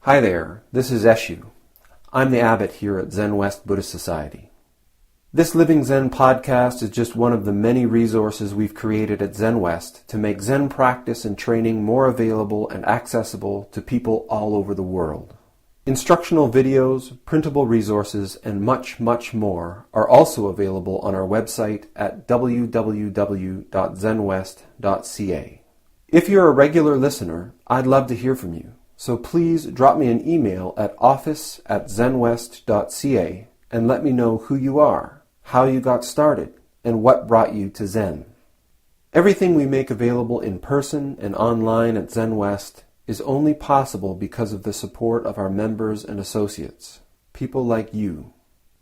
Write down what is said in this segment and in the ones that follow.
Hi there, this is Eshu. I'm the abbot here at Zenwest Buddhist Society. This Living Zen-podcast is just one of the many resources we've created at Zenwest to make Zen practice and training more available and accessible to people all over the world. Instructional videos, printable resources, and much, much more are also available on our website at www.zenwest.ca. If you're a regular listener, I'd love to hear from you. So please drop me an email at office@zenwest.ca and let me know who you are, how you got started, and what brought you to Zen. Everything we make available in person and online at Zenwest is only possible because of the support of our members and associates, people like you.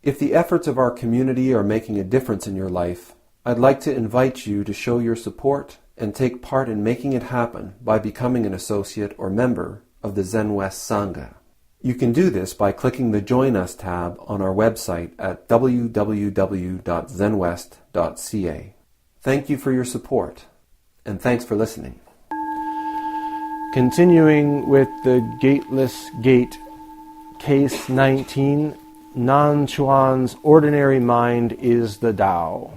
If the efforts of our community are making a difference in your life, I'd like to invite you to show your support and take part in making it happen by becoming an associate or member of the Zenwest Sangha. You can do this by clicking the Join Us tab on our website at www.zenwest.ca. Thank you for your support, and thanks for listening. Continuing with the Gateless Gate, Case 19, Nanchuan's ordinary mind is the Tao.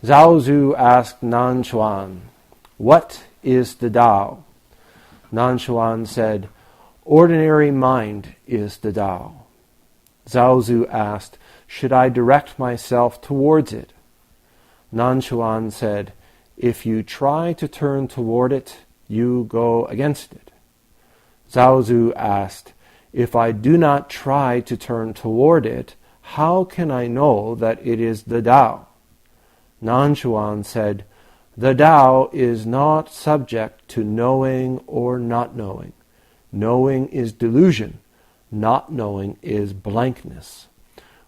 Zhaozu asked Nanchuan, "What is the Tao?" Nanchuan said, "Ordinary mind is the Tao." Zhaozu asked, "Should I direct myself towards it?" Nanchuan said, "If you try to turn toward it, you go against it." Zhaozu asked, "If I do not try to turn toward it, how can I know that it is the Tao?" Nanchuan said, "The Tao is not subject to knowing or not knowing. Knowing is delusion. Not knowing is blankness.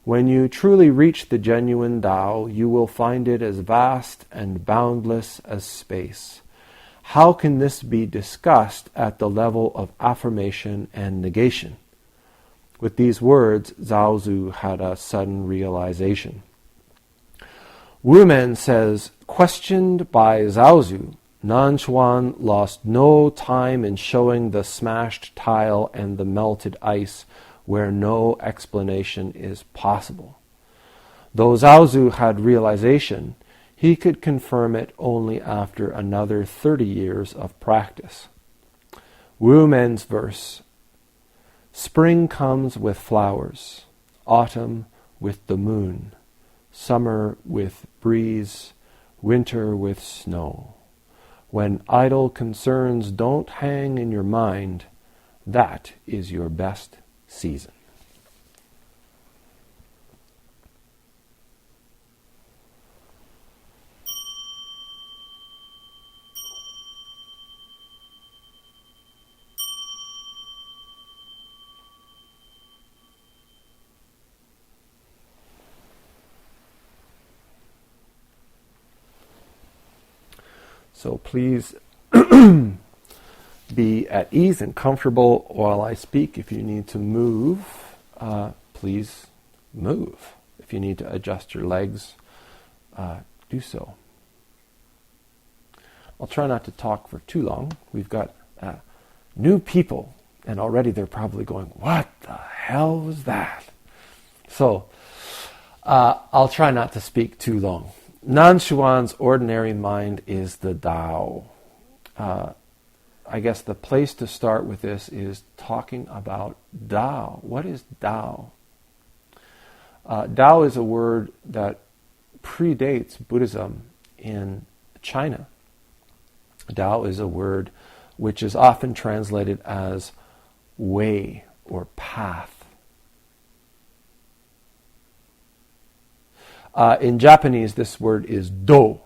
When you truly reach the genuine Tao, you will find it as vast and boundless as space. How can this be discussed at the level of affirmation and negation?" With these words, Zhaozu had a sudden realization. Wumen says, questioned by Zhaozu, Nanchuan lost no time in showing the smashed tile and the melted ice where no explanation is possible. Though Zhaozu had realization, he could confirm it only after another 30 years of practice. Wumen's verse: "Spring comes with flowers, autumn with the moon, summer with breeze, winter with snow. When idle concerns don't hang in your mind, that is your best season." So please be at ease and comfortable while I speak. If you need to move, please move. If you need to adjust your legs, do so. I'll try not to talk for too long. We've got new people, and already they're probably going, "What the hell was that?" So I'll try not to speak too long. Nanchuan's ordinary mind is the Tao. I guess the place to start with this is talking about Tao. What is Tao? Tao is a word that predates Buddhism in China. Tao is a word which is often translated as way or path. In Japanese, this word is do,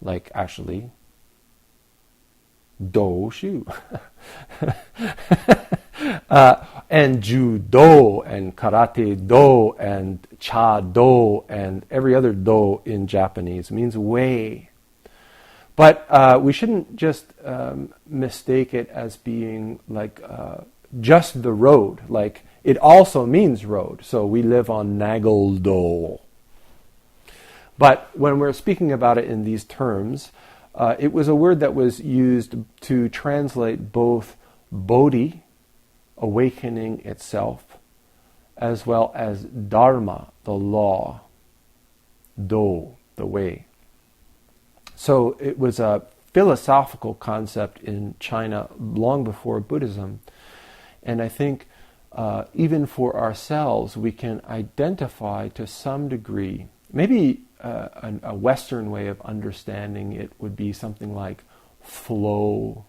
like actually do-shu. And judo and karate do and cha do and every other do in Japanese means way. But we shouldn't just mistake it as being like just the road. Like it also means road. So we live on Nagel-do. But when we're speaking about it in these terms, it was a word that was used to translate both bodhi awakening itself, as well as dharma, the law, do, the way. So it was a philosophical concept in China long before Buddhism. And I think even for ourselves, we can identify to some degree, maybe a Western way of understanding it would be something like flow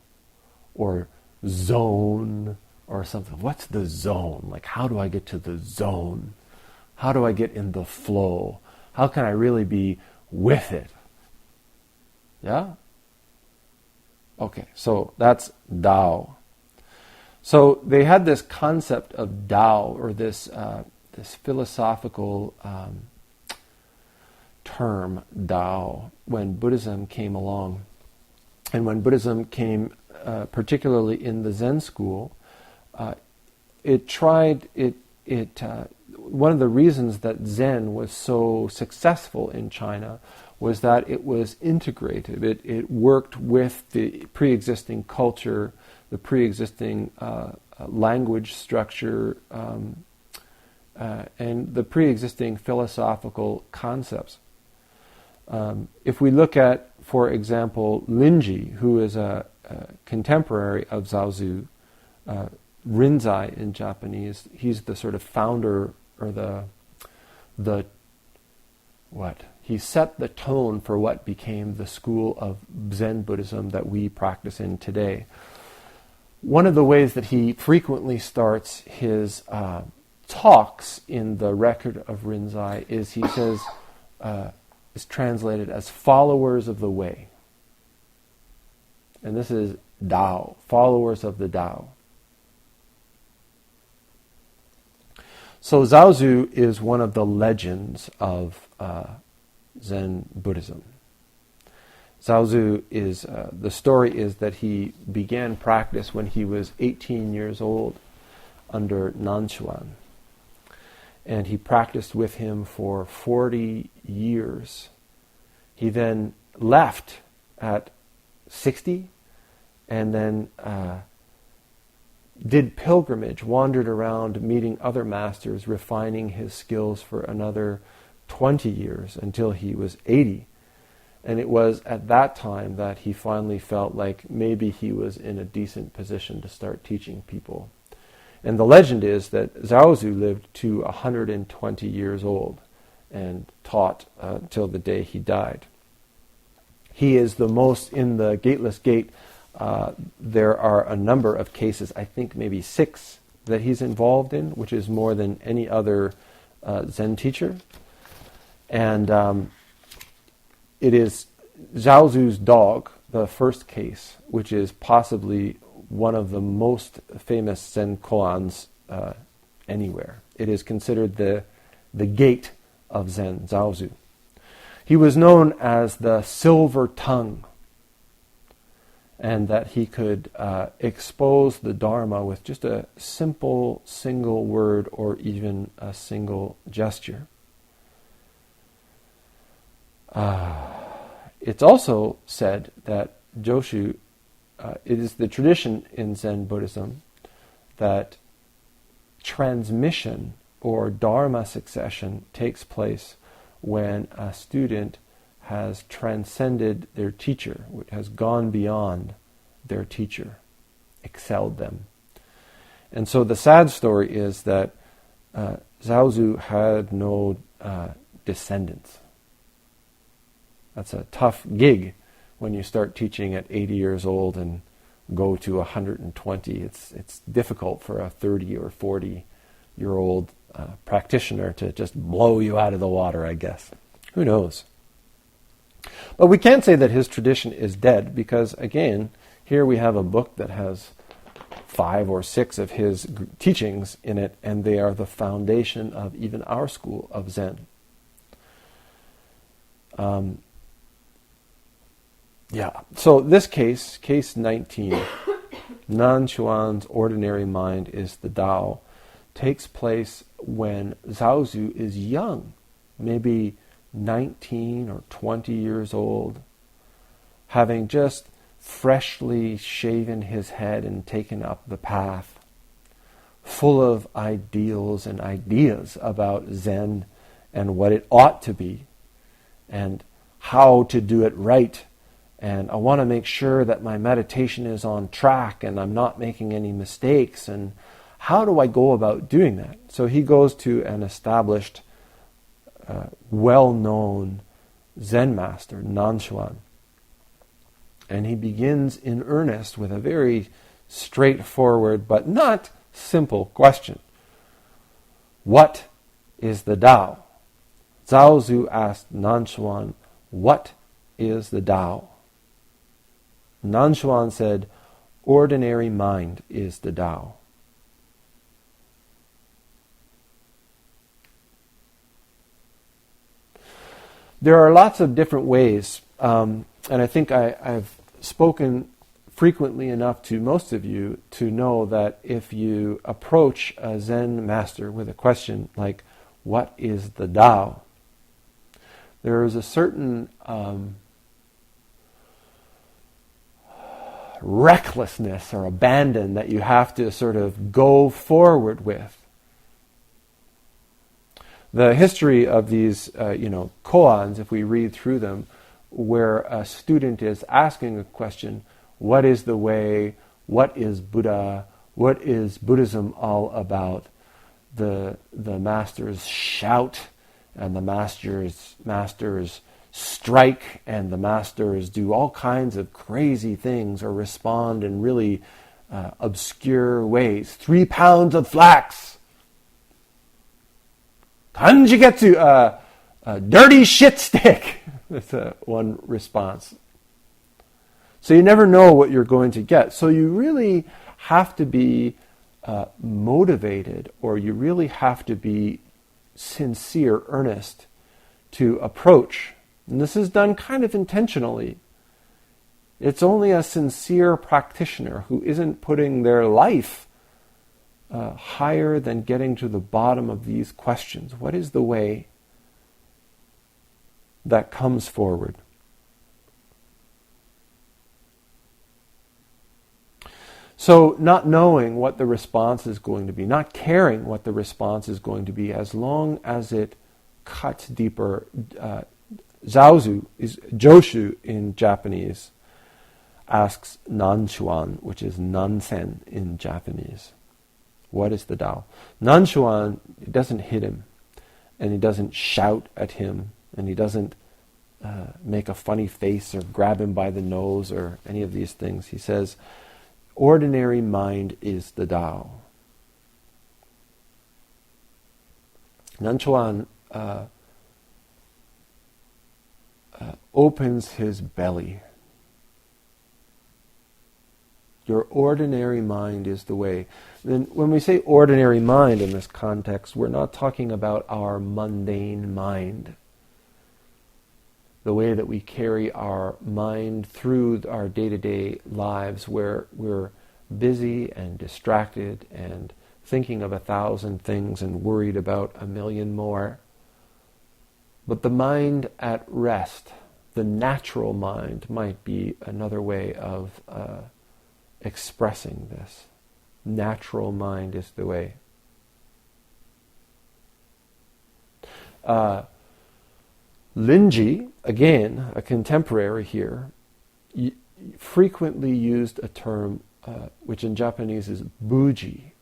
or zone or something. What's the zone? Like, how do I get to the zone? How do I get in the flow? How can I really be with it? Yeah? Okay, so that's Tao. So they had this concept of Tao, or this philosophical term, Tao, when Buddhism came along. And when Buddhism came, particularly in the Zen school, one of the reasons that Zen was so successful in China was that it was integrated. It worked with the pre-existing culture, the pre-existing language structure, and the pre-existing philosophical concepts. If we look at, for example, Linji, who is a contemporary of Zaozu, Rinzai in Japanese, he's the sort of founder, or he set the tone for what became the school of Zen Buddhism that we practice in today. One of the ways that he frequently starts his talks in the record of Rinzai is, he says, is translated as followers of the way. And this is Tao, followers of the Tao. So Zaozu is one of the legends of Zen Buddhism. Zaozu is, the story is that he began practice when he was 18 years old under Nanchuan. And he practiced with him for 40 years. He then left at 60 and then did pilgrimage, wandered around meeting other masters, refining his skills for another 20 years until he was 80. And it was at that time that he finally felt like maybe he was in a decent position to start teaching people. And the legend is that Zaozu lived to 120 years old and taught till the day he died. He is the most, in the Gateless Gate, there are a number of cases, I think maybe 6, that he's involved in, which is more than any other Zen teacher. And it is Zaozu's dog, the first case, which is possibly one of the most famous Zen koans anywhere. It is considered the gate of Zen, Zaozu. He was known as the silver tongue, and that he could expose the Dharma with just a simple single word or even a single gesture. It's also said that Joshu, it is the tradition in Zen Buddhism that transmission or Dharma succession takes place when a student has transcended their teacher, has gone beyond their teacher, excelled them. And so the sad story is that Zaozu had no descendants. That's a tough gig when you start teaching at 80 years old and go to 120. It's difficult for a 30 or 40-year-old practitioner to just blow you out of the water, I guess. Who knows? But we can't say that his tradition is dead because, again, here we have a book that has 5 or 6 of his teachings in it, and they are the foundation of even our school of Zen. So this case 19, Nanchuan's ordinary mind is the Tao, takes place when Zaozu is young, maybe 19 or 20 years old, having just freshly shaven his head and taken up the path. full of ideals and ideas about Zen and what it ought to be and how to do it right. And I want to make sure that my meditation is on track and I'm not making any mistakes. And how do I go about doing that? So he goes to an established, well-known Zen master, Nanchuan. And he begins in earnest with a very straightforward but not simple question. What is the Tao? Zhao Zu asked Nanchuan, what is the Tao? Nanchuan said, ordinary mind is the Tao. There are lots of different ways, and I think I've spoken frequently enough to most of you to know that if you approach a Zen master with a question like, what is the Tao? There is a certain recklessness or abandon that you have to sort of go forward with. The history of these, koans, if we read through them, where a student is asking a question, what is the way? What is Buddha? What is Buddhism all about? The masters shout, and the masters strike, and the masters do all kinds of crazy things or respond in really obscure ways. 3 pounds of flax. Kanjigetsu, a dirty shit stick. That's one response. So you never know what you're going to get. So you really have to be motivated, or you really have to be sincere, earnest to approach. And this is done kind of intentionally. It's only a sincere practitioner who isn't putting their life higher than getting to the bottom of these questions. What is the way that comes forward? So not knowing what the response is going to be, not caring what the response is going to be, as long as it cuts deeper. Zaozu, is Joshu in Japanese, asks Nanchuan, which is Nansen in Japanese. What is the Tao? Nanchuan, it doesn't hit him, and he doesn't shout at him, and he doesn't make a funny face or grab him by the nose or any of these things. He says, ordinary mind is the Tao. Nanchuan opens his belly. Your ordinary mind is the way. Then when we say ordinary mind in this context, we're not talking about our mundane mind. The way that we carry our mind through our day-to-day lives, where we're busy and distracted and thinking of 1,000 things and worried about 1,000,000 more. But the mind at rest, the natural mind, might be another way of expressing this. Natural mind is the way. Linji, again, a contemporary here, frequently used a term which in Japanese is buji,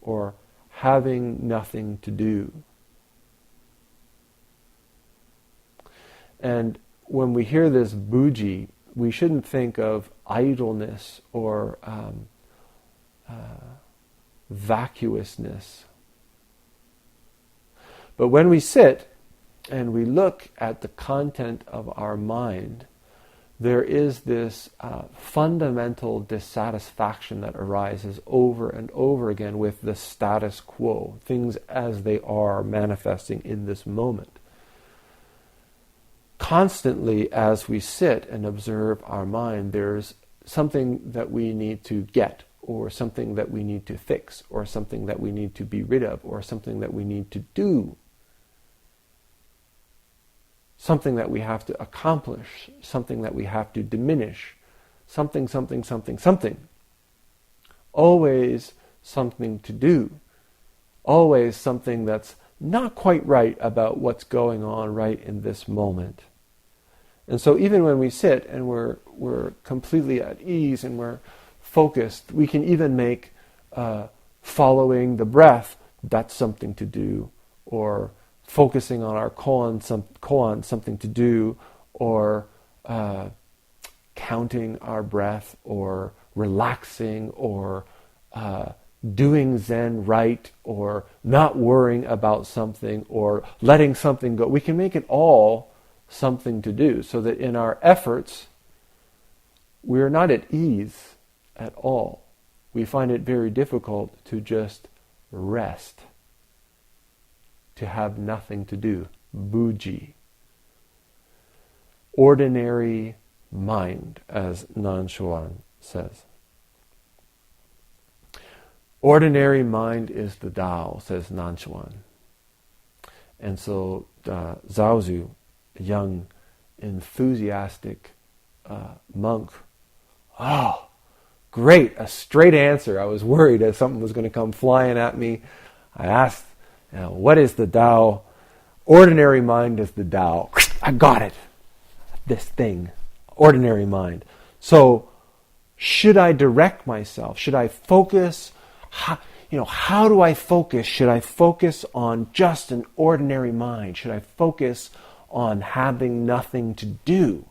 or having nothing to do. And when we hear this buji, we shouldn't think of idleness or vacuousness. But when we sit and we look at the content of our mind, there is this fundamental dissatisfaction that arises over and over again with the status quo, things as they are manifesting in this moment. Constantly, as we sit and observe our mind, there's something that we need to get, or something that we need to fix, or something that we need to be rid of, or something that we need to do. Something that we have to accomplish, something that we have to diminish, something. Always something to do. always something that's not quite right about what's going on right in this moment. And so even when we sit and we're completely at ease and we're focused, we can even make following the breath, that's something to do, or focusing on our koan something to do, or counting our breath, or relaxing, or doing Zen right, or not worrying about something, or letting something go. We can make it all something to do, so that in our efforts, we're not at ease at all. We find it very difficult to just rest, to have nothing to do. Buji. Ordinary mind, as Nanchuan says. Ordinary mind is the Tao, says Nanchuan. And so Zhaozu, a young, enthusiastic monk, great, a straight answer. I was worried that something was going to come flying at me. I asked, what is the Tao? Ordinary mind is the Tao. I got it. This thing, ordinary mind. So, should I direct myself? Should I focus? How do I focus? Should I focus on just an ordinary mind? Should I focus on having nothing to do?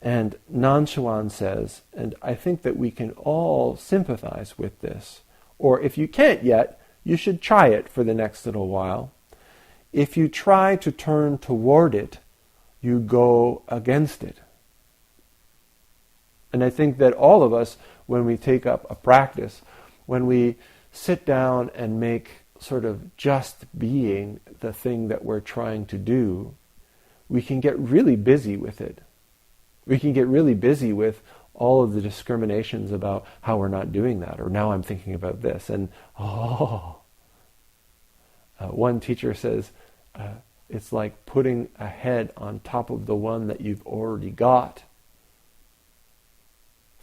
And Nanchuan says, and I think that we can all sympathize with this, or if you can't yet, you should try it for the next little while. If you try to turn toward it, you go against it. And I think that all of us, when we take up a practice, when we sit down and make sort of just being the thing that we're trying to do, we can get really busy with it. We can get really busy with all of the discriminations about how we're not doing that, or now I'm thinking about this. And one teacher says, it's like putting a head on top of the one that you've already got.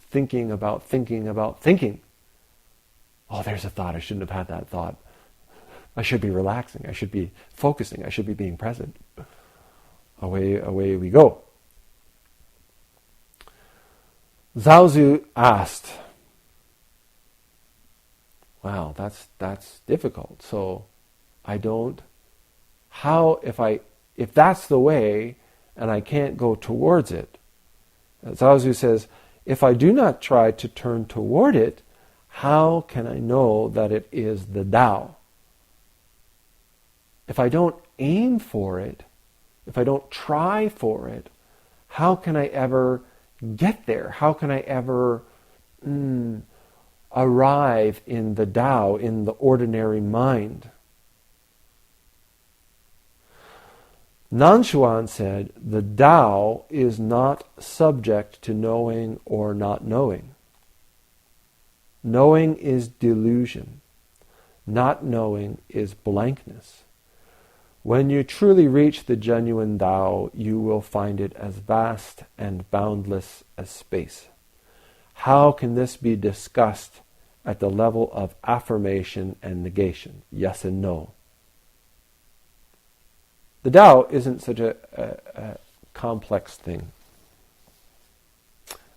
Thinking about thinking. Oh, there's a thought. I shouldn't have had that thought. I should be relaxing. I should be focusing. I should be being present. Away we go. Zhaozu asked, wow, that's difficult. So if that's the way and I can't go towards it? Zhaozu says, if I do not try to turn toward it, how can I know that it is the Tao? If I don't aim for it, if I don't try for it, how can I ever get there? How can I ever arrive in the Tao, in the ordinary mind? Nanchuan said, the Tao is not subject to knowing or not knowing. Knowing is delusion. Not knowing is blankness. When you truly reach the genuine Tao, you will find it as vast and boundless as space. How can this be discussed at the level of affirmation and negation? Yes and no. The Tao isn't such a complex thing.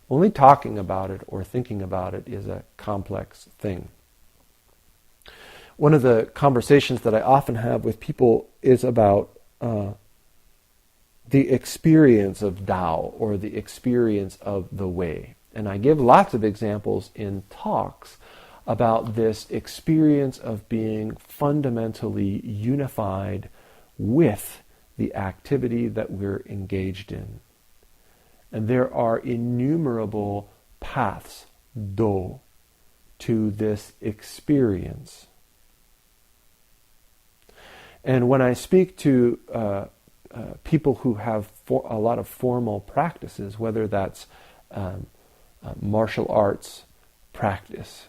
Only talking about it or thinking about it is a complex thing. One of the conversations that I often have with people is about the experience of Tao, or the experience of the way. And I give lots of examples in talks about this experience of being fundamentally unified with the activity that we're engaged in. And there are innumerable paths, do, to this experience. And when I speak to people who have a lot of formal practices, whether that's martial arts practice,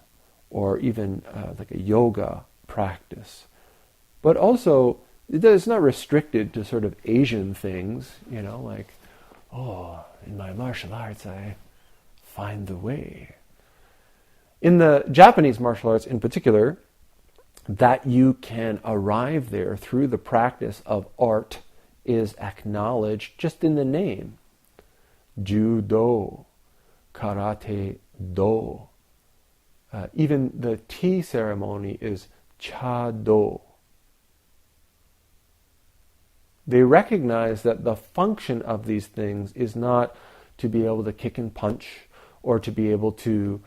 or even like a yoga practice, but also it's not restricted to sort of Asian things, like, in my martial arts I find the way. In the Japanese martial arts in particular, that you can arrive there through the practice of art is acknowledged just in the name. Judo, karate, do. Even the tea ceremony is cha-do. They recognize that the function of these things is not to be able to kick and punch or to be able to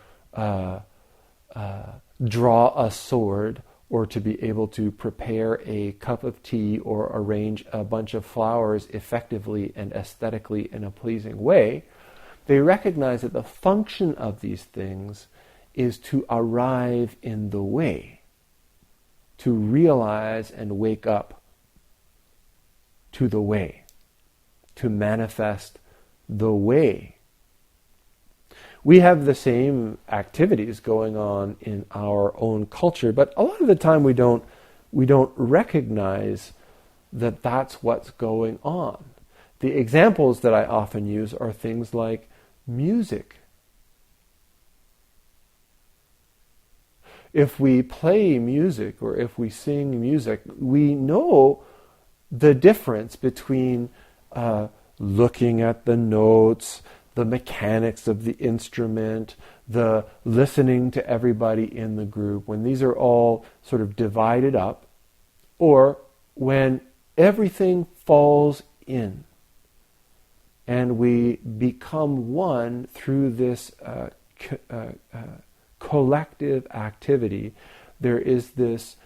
draw a sword or to be able to prepare a cup of tea or arrange a bunch of flowers effectively and aesthetically in a pleasing way. They recognize that the function of these things is to arrive in the way, to realize and wake up to the way, to manifest the way. We have the same activities going on in our own culture, but a lot of the time we don't recognize that that's what's going on. The examples that I often use are things like music. If we play music or if we sing music, we know the difference between looking at the notes, the mechanics of the instrument, the listening to everybody in the group, when these are all sort of divided up, or when everything falls in and we become one through this collective activity. There is this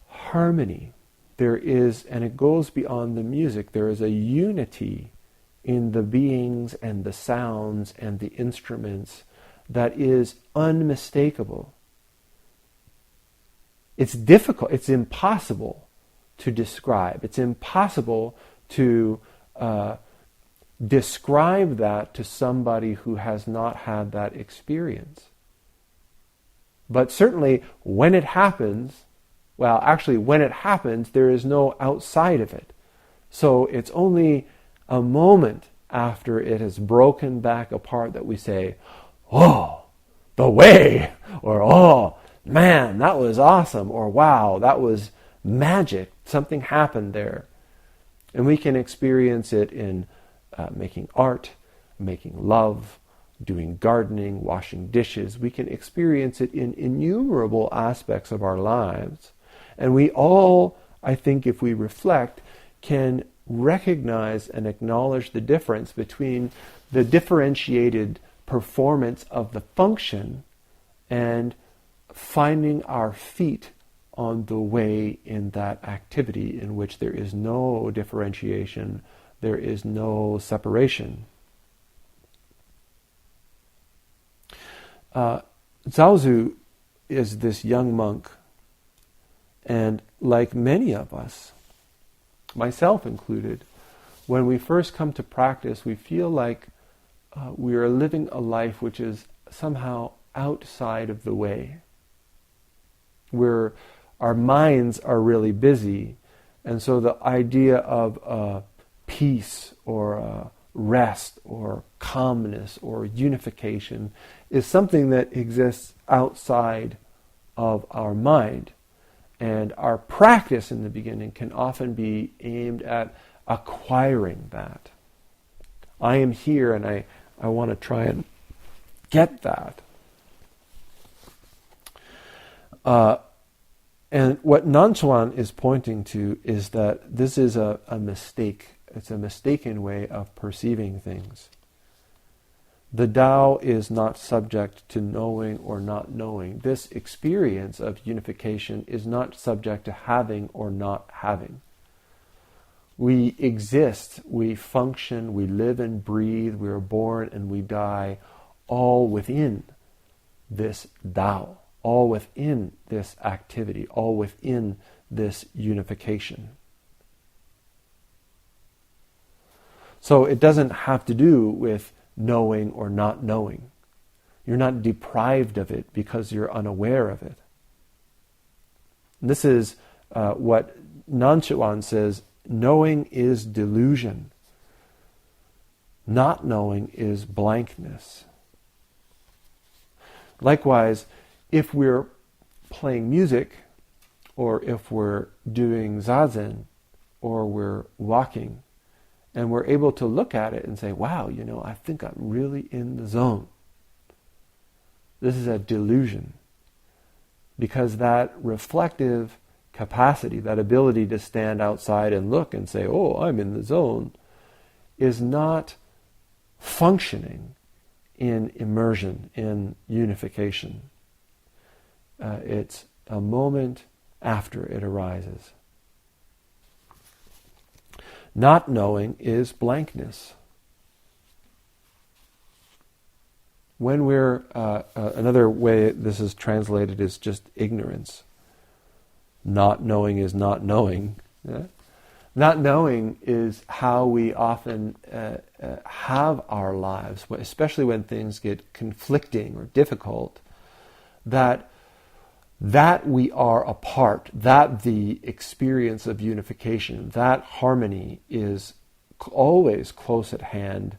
harmony. There is, and it goes beyond the music, there is a unity in the beings and the sounds and the instruments that is unmistakable. It's difficult, it's impossible to describe. It's impossible to describe that to somebody who has not had that experience. But certainly when it happens, when it happens, there is no outside of it. So it's only a moment after it has broken back apart that we say, oh, the way, or oh, man, that was awesome, or wow, that was magic, something happened there. And we can experience it in making art, making love, doing gardening, washing dishes. We can experience it in innumerable aspects of our lives. And we all, I think, if we reflect, can recognize and acknowledge the difference between the differentiated performance of the function and finding our feet on the way in that activity in which there is no differentiation, there is no separation. Zhaozu is this young monk, and like many of us, myself included, when we first come to practice, we feel like we are living a life which is somehow outside of the way, where our minds are really busy, and so the idea of peace or rest or calmness or unification is something that exists outside of our mind. And our practice in the beginning can often be aimed at acquiring that. I am here and I want to try and get that. And what Nanchuan is pointing to is that this is a mistake. It's a mistaken way of perceiving things. The Tao is not subject to knowing or not knowing. This experience of unification is not subject to having or not having. We exist, we function, we live and breathe, we are born and we die, all within this Tao, all within this activity, all within this unification. So it doesn't have to do with knowing or not knowing. You're not deprived of it because you're unaware of it. This is what Nanchuan says, knowing is delusion. Not knowing is blankness. Likewise, if we're playing music or if we're doing zazen, or we're walking, and we're able to look at it and say, wow, I think I'm really in the zone. This is a delusion, because that reflective capacity, that ability to stand outside and look and say, oh, I'm in the zone, is not functioning in immersion, in unification. It's a moment after it arises. Not knowing is blankness. When we're, another way this is translated is just ignorance. Not knowing is not knowing. Yeah? Not knowing is how we often have our lives, especially when things get conflicting or difficult, that we are apart, that the experience of unification, that harmony is always close at hand,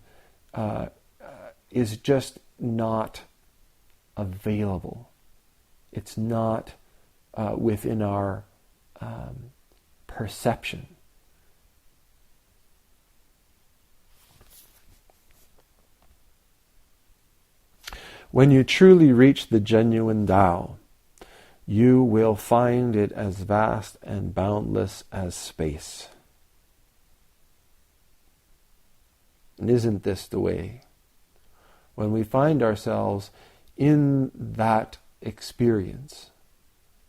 is just not available. It's not within our perception. When you truly reach the genuine Tao, you will find it as vast and boundless as space. And isn't this the way? When we find ourselves in that experience,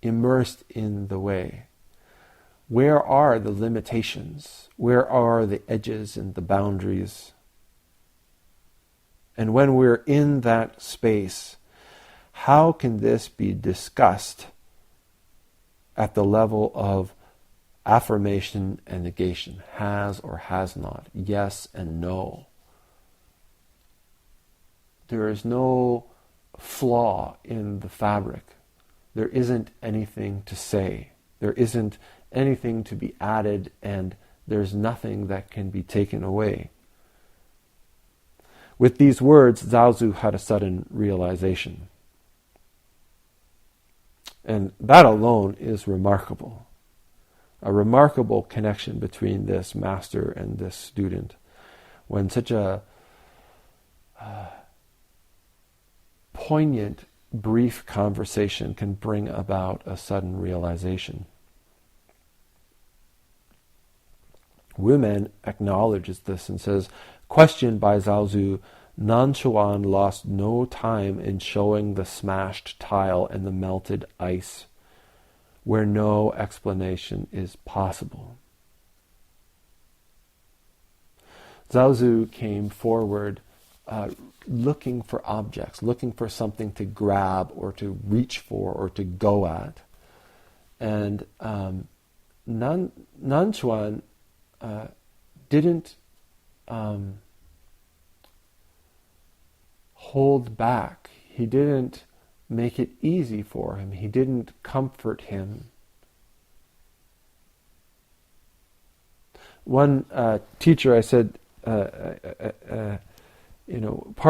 immersed in the way, where are the limitations? Where are the edges and the boundaries? And when we're in that space, how can this be discussed at the level of affirmation and negation? Has or has not? Yes and no. There is no flaw in the fabric. There isn't anything to say. There isn't anything to be added, and there's nothing that can be taken away. With these words, Zhaozu had a sudden realization. And that alone is remarkable. A remarkable connection between this master and this student. When such a poignant, brief conversation can bring about a sudden realization. Wumen acknowledges this and says, questioned by Zhaozu, Nanchuan lost no time in showing the smashed tile and the melted ice, where no explanation is possible. Zhaozu came forward looking for objects, looking for something to grab or to reach for or to go at. And Nanchuan didn't hold back. He didn't make it easy for him. He didn't comfort him. One teacher, I said, part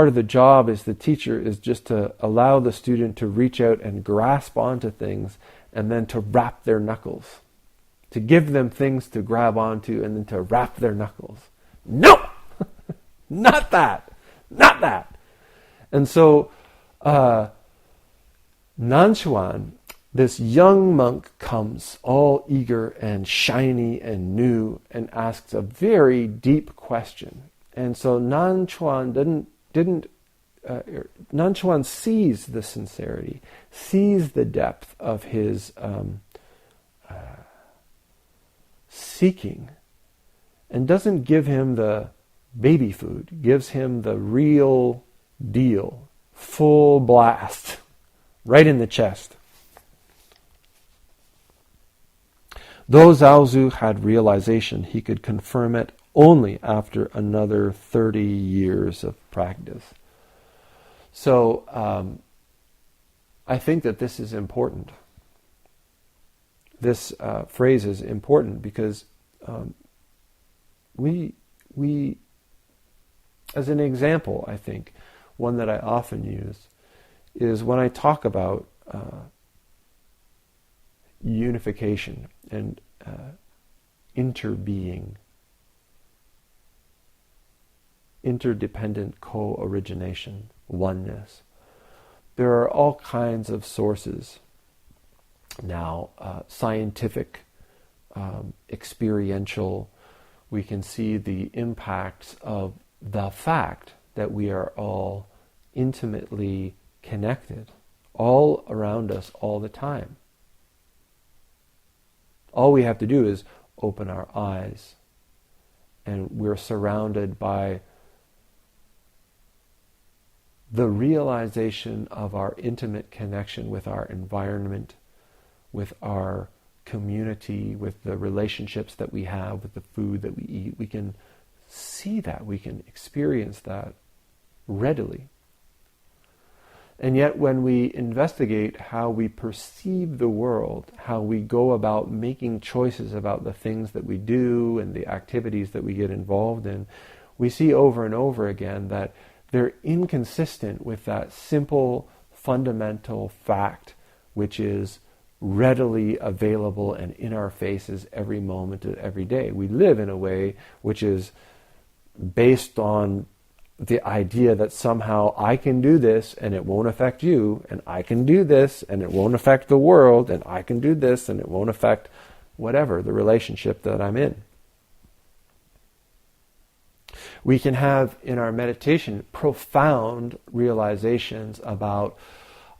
of the job as the teacher is just to allow the student to reach out and grasp onto things and then to wrap their knuckles. To give them things to grab onto and then to wrap their knuckles. No! Not that! Not that! And so, Nanchuan, this young monk, comes all eager and shiny and new and asks a very deep question. And so Nanchuan Nanchuan sees the sincerity, sees the depth of his seeking, and doesn't give him the baby food, gives him the real deal, full blast, right in the chest. Though Zhaozu had realization, he could confirm it only after another 30 years of practice. So I think that this is important. This phrase is important because we, as an example, I think, one that I often use, is when I talk about unification and interbeing, interdependent co-origination, oneness. There are all kinds of sources now, scientific, experiential. We can see the impacts of the fact that we are all intimately connected, all around us all the time. All we have to do is open our eyes, and we're surrounded by the realization of our intimate connection with our environment, with our community, with the relationships that we have, with the food that we eat. We can see that, we can experience that readily. And yet when we investigate how we perceive the world, how we go about making choices about the things that we do and the activities that we get involved in, we see over and over again that they're inconsistent with that simple, fundamental fact, which is readily available and in our faces every moment of every day. We live in a way which is based on the idea that somehow I can do this and it won't affect you, and I can do this and it won't affect the world, and I can do this and it won't affect whatever, the relationship that I'm in. We can have in our meditation profound realizations about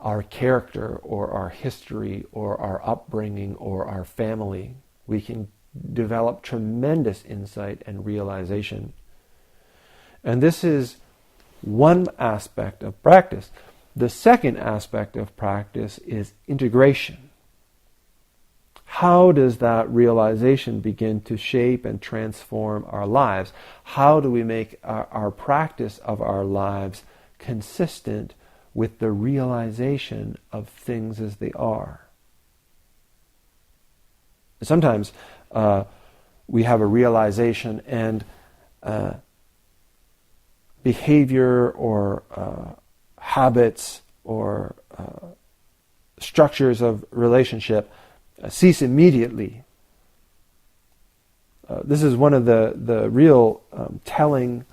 our character or our history or our upbringing or our family. We can develop tremendous insight and realization. And this is one aspect of practice. The second aspect of practice is integration. How does that realization begin to shape and transform our lives? How do we make our practice of our lives consistent with the realization of things as they are? Sometimes we have a realization and behavior or habits or structures of relationship cease immediately. This is one of the real telling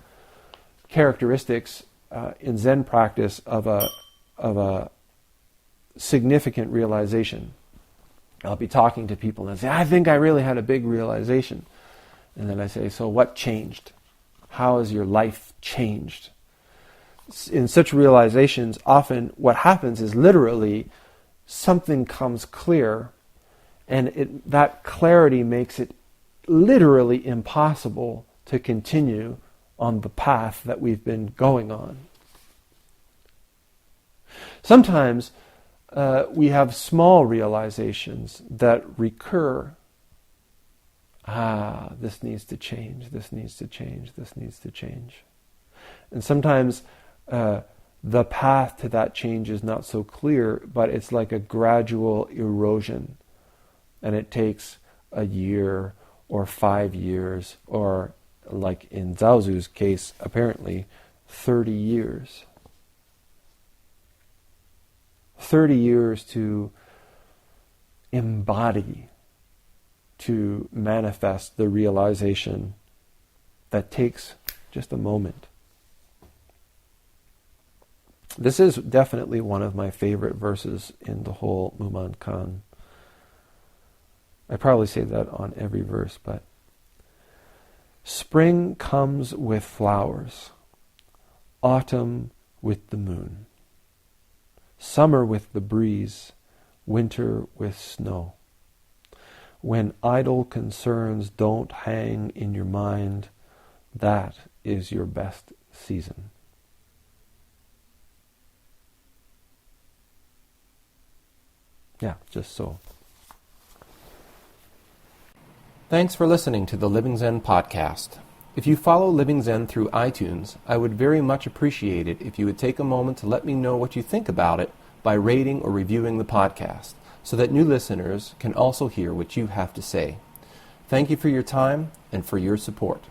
characteristics in Zen practice of a significant realization. I'll be talking to people and say, I think I really had a big realization. And then I say, so what changed? How has your life changed? In such realizations, often what happens is literally something comes clear, and that clarity makes it literally impossible to continue on the path that we've been going on. Sometimes we have small realizations that recur. This needs to change, this needs to change, this needs to change. And sometimes the path to that change is not so clear, but it's like a gradual erosion. And it takes a year or 5 years, or like in Zhaozu's case, apparently 30 years. 30 years to embody, to manifest the realization that takes just a moment. This is definitely one of my favorite verses in the whole Wumenguan. I probably say that on every verse, but spring comes with flowers, autumn with the moon, summer with the breeze, winter with snow. When idle concerns don't hang in your mind, that is your best season. Yeah, just so. Thanks for listening to the Living Zen-podcast. If you follow Living Zen through iTunes, I would very much appreciate it if you would take a moment to let me know what you think about it by rating or reviewing the podcast, so that new listeners can also hear what you have to say. Thank you for your time and for your support.